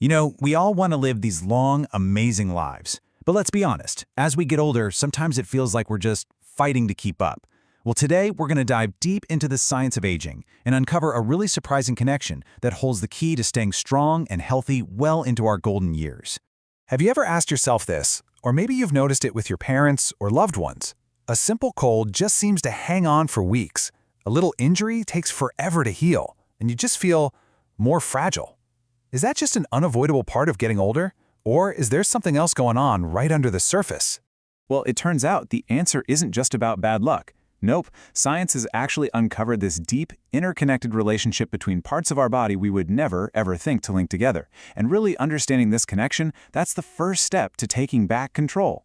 You know, we all want to live these long, amazing lives. But let's be honest, as we get older, sometimes it feels like we're just fighting to keep up. Well, today we're going to dive deep into the science of aging and uncover a really surprising connection that holds the key to staying strong and healthy well into our golden years. Have you ever asked yourself this, or maybe you've noticed it with your parents or loved ones? A simple cold just seems to hang on for weeks. A little injury takes forever to heal, and you just feel more fragile. Is that just an unavoidable part of getting older? Or is there something else going on right under the surface? Well, it turns out the answer isn't just about bad luck. Nope, science has actually uncovered this deep, interconnected relationship between parts of our body we would never, ever think to link together. And really understanding this connection, that's the first step to taking back control.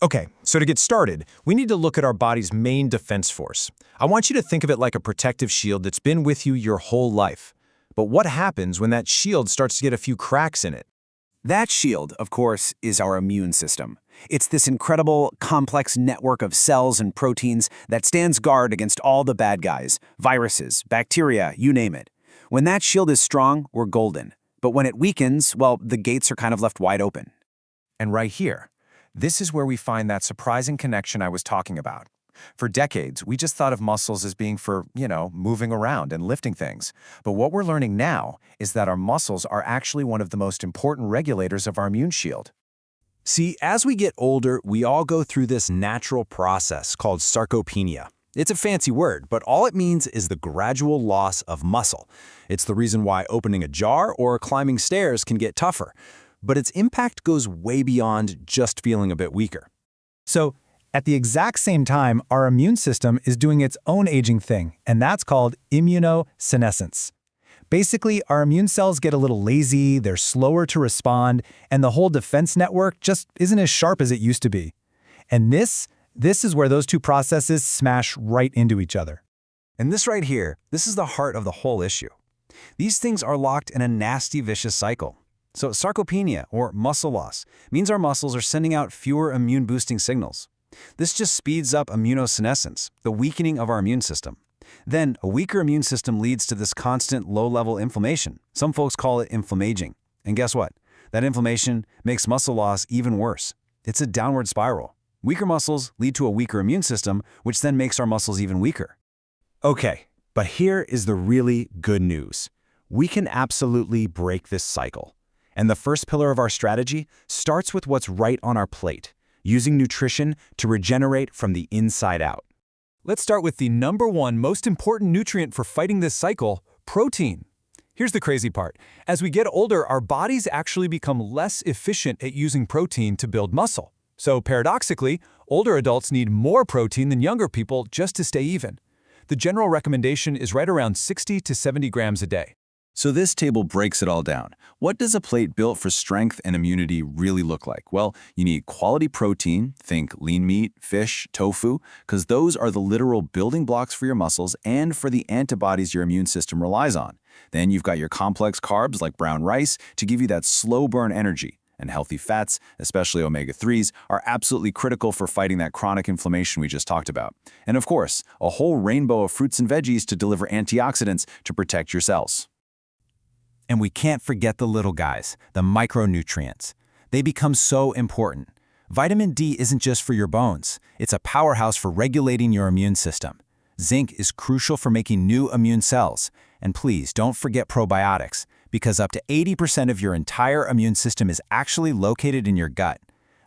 Okay, so to get started, we need to look at our body's main defense force. I want you to think of it like a protective shield that's been with you your whole life. But what happens when that shield starts to get a few cracks in it? That shield, of course, is our immune system. It's this incredible, complex network of cells and proteins that stands guard against all the bad guys, viruses, bacteria, you name it. When that shield is strong, we're golden. But when it weakens, well, the gates are kind of left wide open. And right here, this is where we find that surprising connection I was talking about. For decades, we just thought of muscles as being for, moving around and lifting things. But what we're learning now is that our muscles are actually one of the most important regulators of our immune shield. See, as we get older, we all go through this natural process called sarcopenia. It's a fancy word, but all it means is the gradual loss of muscle. It's the reason why opening a jar or climbing stairs can get tougher. But its impact goes way beyond just feeling a bit weaker. So, at the exact same time, our immune system is doing its own aging thing, and that's called immunosenescence. Basically, our immune cells get a little lazy, they're slower to respond, and the whole defense network just isn't as sharp as it used to be. And this is where those two processes smash right into each other. And this right here, this is the heart of the whole issue. These things are locked in a nasty, vicious cycle. So sarcopenia, or muscle loss, means our muscles are sending out fewer immune-boosting signals. This just speeds up immunosenescence, the weakening of our immune system. Then, a weaker immune system leads to this constant low-level inflammation. Some folks call it inflammaging. And guess what? That inflammation makes muscle loss even worse. It's a downward spiral. Weaker muscles lead to a weaker immune system, which then makes our muscles even weaker. Okay, but here is the really good news. We can absolutely break this cycle. And the first pillar of our strategy starts with what's right on our plate, using nutrition to regenerate from the inside out. Let's start with the number one most important nutrient for fighting this cycle, protein. Here's the crazy part. As we get older, our bodies actually become less efficient at using protein to build muscle. So paradoxically, older adults need more protein than younger people just to stay even. The general recommendation is right around 60 to 70 grams a day. So this table breaks it all down. What does a plate built for strength and immunity really look like? Well, you need quality protein, think lean meat, fish, tofu, because those are the literal building blocks for your muscles and for the antibodies your immune system relies on. Then you've got your complex carbs like brown rice to give you that slow burn energy. And healthy fats, especially omega-3s, are absolutely critical for fighting that chronic inflammation we just talked about. And of course, a whole rainbow of fruits and veggies to deliver antioxidants to protect your cells. And we can't forget the little guys, the micronutrients. They become so important. Vitamin D isn't just for your bones. It's a powerhouse for regulating your immune system. Zinc is crucial for making new immune cells. And please don't forget probiotics, because up to 80% of your entire immune system is actually located in your gut.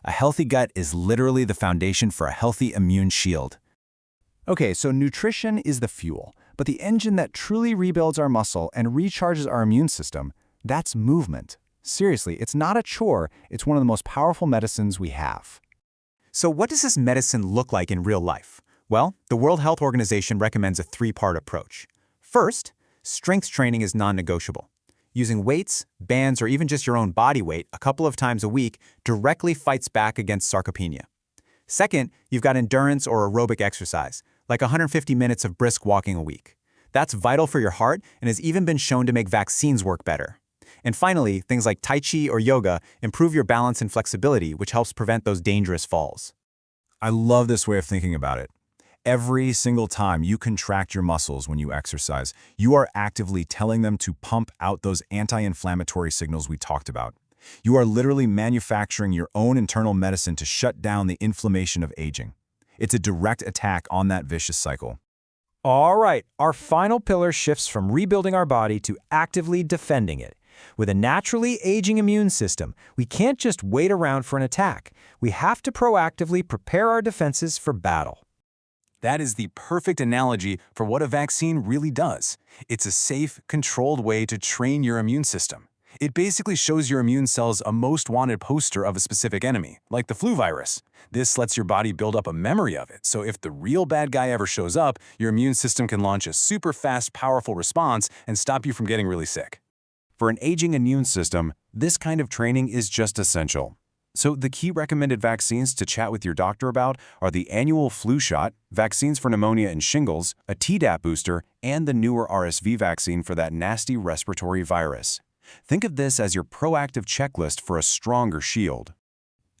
A healthy gut is literally the foundation for a healthy immune shield. Okay, so nutrition is the fuel, but the engine that truly rebuilds our muscle and recharges our immune system, that's movement. Seriously, it's not a chore, it's one of the most powerful medicines we have. So what does this medicine look like in real life? Well, the World Health Organization recommends a three-part approach. First, strength training is non-negotiable. Using weights, bands, or even just your own body weight a couple of times a week directly fights back against sarcopenia. Second, you've got endurance or aerobic exercise, like 150 minutes of brisk walking a week. That's vital for your heart and has even been shown to make vaccines work better. And finally, things like Tai Chi or yoga improve your balance and flexibility, which helps prevent those dangerous falls. I love this way of thinking about it. Every single time you contract your muscles when you exercise, you are actively telling them to pump out those anti-inflammatory signals we talked about. You are literally manufacturing your own internal medicine to shut down the inflammation of aging. It's a direct attack on that vicious cycle. All right, our final pillar shifts from rebuilding our body to actively defending it. With a naturally aging immune system, we can't just wait around for an attack. We have to proactively prepare our defenses for battle. That is the perfect analogy for what a vaccine really does. It's a safe, controlled way to train your immune system. It basically shows your immune cells a most wanted poster of a specific enemy, like the flu virus. This lets your body build up a memory of it, so if the real bad guy ever shows up, your immune system can launch a super fast, powerful response and stop you from getting really sick. For an aging immune system, this kind of training is just essential. So the key recommended vaccines to chat with your doctor about are the annual flu shot, vaccines for pneumonia and shingles, a Tdap booster, and the newer RSV vaccine for that nasty respiratory virus. Think of this as your proactive checklist for a stronger shield.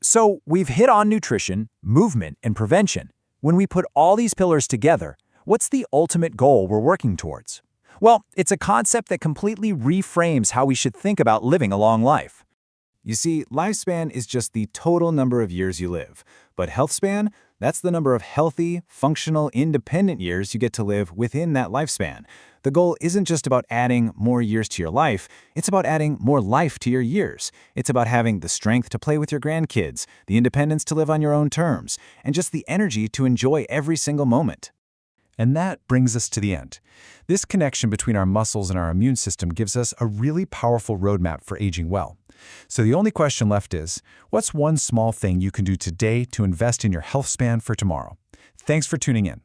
So we've hit on nutrition, movement, and prevention. When we put all these pillars together, what's the ultimate goal we're working towards? Well, it's a concept that completely reframes how we should think about living a long life. You see, lifespan is just the total number of years you live, but health span, that's the number of healthy, functional, independent years you get to live within that lifespan. The goal isn't just about adding more years to your life, it's about adding more life to your years. It's about having the strength to play with your grandkids, the independence to live on your own terms, and just the energy to enjoy every single moment. And that brings us to the end. This connection between our muscles and our immune system gives us a really powerful roadmap for aging well. So the only question left is, what's one small thing you can do today to invest in your health span for tomorrow? Thanks for tuning in.